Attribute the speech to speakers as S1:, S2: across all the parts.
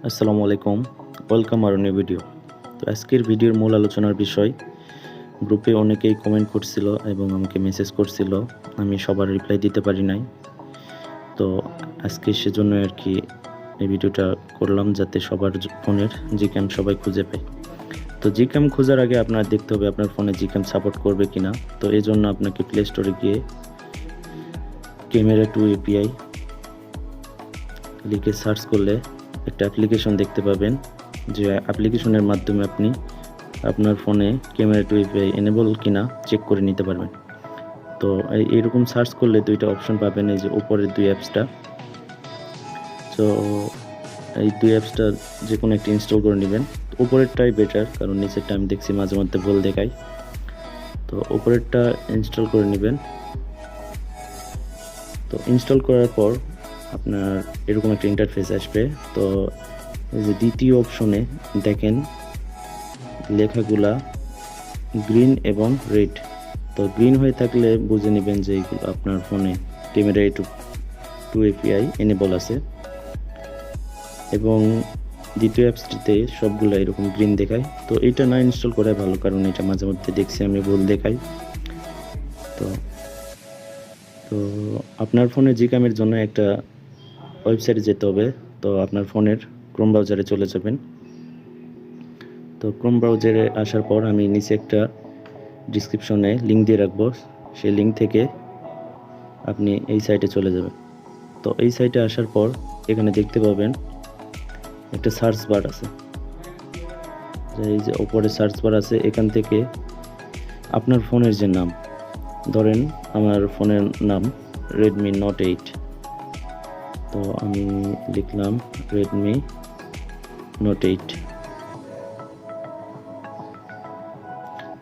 S1: আসসালামু আলাইকুম, ওয়েলকাম আর new video. তো আজকের ভিডিওর মূল আলোচনার বিষয়, গ্রুপে অনেকেই কমেন্ট করছিল এবং আমাকে মেসেজ করছিল, আমি সবার রিপ্লাই দিতে পারি নাই। তো আজকে সেজন্য আর কি এই ভিডিওটা করলাম, যাতে সবার ফোনের জিক্যাম সবাই খুঁজে পায়। তো জিক্যাম খোঁজার আগে আপনার দেখতে হবে আপনার ফোনে জিক্যাম সাপোর্ট করবে কিনা। তো এই জন্য আপনাকে প্লে স্টোরে গিয়ে ক্যামেরা 2 API লিখে সার্চ করলে একটা অ্যাপ্লিকেশন দেখতে পাবেন, যে অ্যাপ্লিকেশনের মাধ্যমে আপনি আপনার ফোনে ক্যামেরা 2 API এনেবল কিনা চেক করে নিতে পারবেন। তো এইরকম সার্চ করলে দুইটা অপশন পাবেন, এই যে উপরের দুই অ্যাপসটা। তো এই দুই অ্যাপসটা যে কোনো একটা ইনস্টল করে নেবেন। উপরেরটাই বেটার, কারণ নিচেরটা আমি দেখছি মাঝে মধ্যে ভুল দেখায়। তো উপরেরটা ইনস্টল করে নেবেন। তো ইনস্টল করার পর আপনার এরকম একটা ইন্টারফেস আসবে। তো এই যে দ্বিতীয় অপশনে দেখেন লেখাগুলা গ্রিন এবং রেড। তো গ্রিন হয়ে থাকলে বুঝে নেবেন যে এইগুলো আপনার ফোনে ক্যামেরা 2 API এনেবল আছে, এবং দ্বিতীয় অ্যাপসটিতে সবগুলো এরকম গ্রিন দেখায়। তো এটা না ইনস্টল করাই ভালো, কারণ এটা মাঝে মধ্যে দেখছি আমি ভুল দেখাই। তো তো আপনার ফোনে জিক্যামের জন্য একটা ওয়েবসাইটে যেতে হবে। তো আপনার ফোনের ক্রোম ব্রাউজারে চলে যাবেন। তো ক্রোম ব্রাউজারে আসার পর আমি নিচে একটা ডিসক্রিপশনে লিঙ্ক দিয়ে রাখবো, সেই লিঙ্ক থেকে আপনি এই সাইটে চলে যাবেন। তো এই সাইটে আসার পর এখানে দেখতে পাবেন একটা সার্চ বার আছে, এই যে উপরে সার্চ বার আছে। এখান থেকে আপনার ফোনের যে নাম, ধরেন আমার ফোনের নাম Redmi Note 8। তো আমি লিখলাম Redmi Note 8।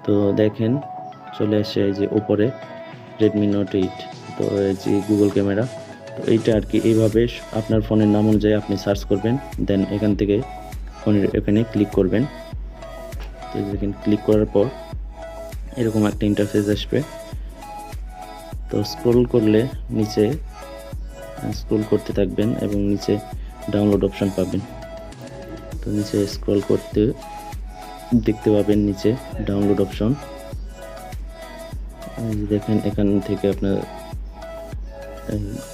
S1: তো দেখেন চলে আসে এই যে উপরে Redmi Note 8। তো এই যে গুগল ক্যামেরা। তো এইটা আর কি এইভাবে আপনার ফোনের নাম অনুযায়ী আপনি সার্চ করবেন, দেন এখান থেকে ফোনের এখানে ক্লিক করবেন। তো দেখেন ক্লিক করার পর এরকম একটা ইন্টারফেস আসবে। তো স্ক্রল করলে নিচে স্ক্রল করতে থাকবেন এবং নিচে ডাউনলোড অপশন পাবেন। তো নিচে স্ক্রল করতে দেখতে পাবেন নিচে ডাউনলোড অপশন। দেখেন এখান থেকে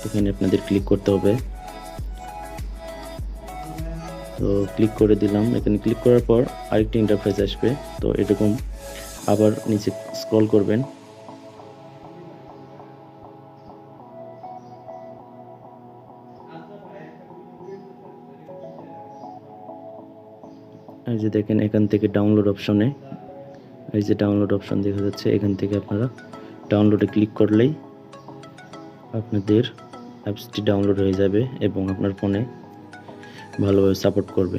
S1: এখানে আপনাদের ক্লিক করতে হবে। তো ক্লিক করে দিলাম। এখানে ক্লিক করার পর আরেকটি ইন্টারফেস আসবে। তো এরকম আবার নিচে স্ক্রল করবেন। এই যে দেখেন এখান থেকে ডাউনলোড অপশনে, এই যে ডাউনলোড অপশন দেখা যাচ্ছে, এখান থেকে আপনারা ডাউনলোডে ক্লিক করলেই আপনাদের অ্যাপসটি ডাউনলোড হয়ে যাবে এবং আপনার ফোনে ভালোভাবে সাপোর্ট করবে।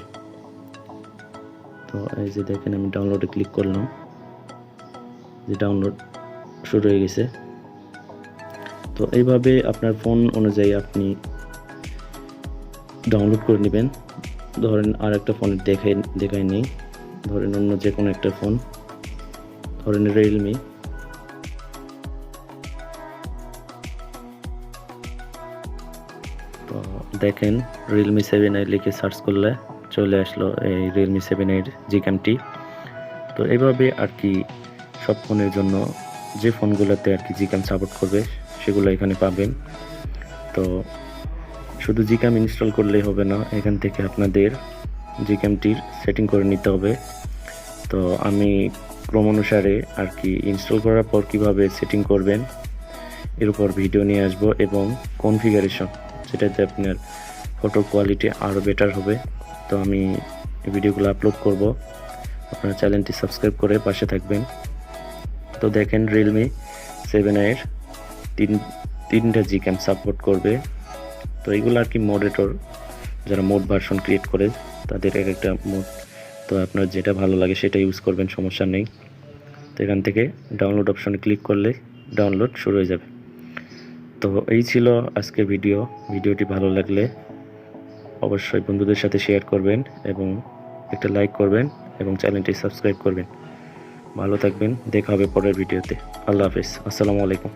S1: তো এই যে দেখেন আমি ডাউনলোডে ক্লিক করলাম, যে ডাউনলোড শুরু হয়ে গেছে। তো এইভাবে আপনার ফোন অনুযায়ী আপনি ডাউনলোড করে নেবেন। ধরেন আর একটা ফোনের দেখাই নেই, ধরেন অন্য যে কোনো একটা ফোন, ধরেন Realme। তো দেখেন Realme 7i লিখে সার্চ করলে চলে আসলো এই Realme 7i জিক্যামটি। তো এইভাবে আর কি সব ফোনের জন্য যে ফোনগুলোতে আর কি জিক্যাম সাপোর্ট করবে সেগুলো এখানে পাবেন। তো শুধু জিক্যাম ইনস্টল করলেই হবে না, এখান থেকে আপনাদের জিক্যামটির সেটিং করে নিতে হবে। তো আমি ক্রম অনুসারে আর কি ইনস্টল করার পর কিভাবে সেটিং করবেন এর উপর ভিডিও নিয়ে আসবো, এবং কনফিগারেশন যেটাতে আপনার ফটো কোয়ালিটি আরও বেটার হবে। তো আমি এই ভিডিওগুলো আপলোড করব, আপনারা চ্যানেলটি সাবস্ক্রাইব করে পাশে থাকবেন। তো দেখেন Realme 7i এর তিনটা জিক্যাম সাপোর্ট করবে। তো এইগুলো আর কি মডারেটর, যারা মোড ভার্সন ক্রিয়েট করে তাদের এক একটা মোড। তো আপনার যেটা ভালো লাগে সেটা ইউজ করবেন, সমস্যা নেই। তো এখান থেকে ডাউনলোড অপশনে ক্লিক করলে ডাউনলোড শুরু হয়ে যাবে। তো এই ছিল আজকের ভিডিওটি ভালো লাগলে অবশ্যই বন্ধুদের সাথে শেয়ার করবেন এবং একটা লাইক করবেন এবং চ্যানেলটি সাবস্ক্রাইব করবেন। ভালো থাকবেন, দেখা হবে পরের ভিডিওতে। আল্লাহ হাফেজ, আসসালামু আলাইকুম।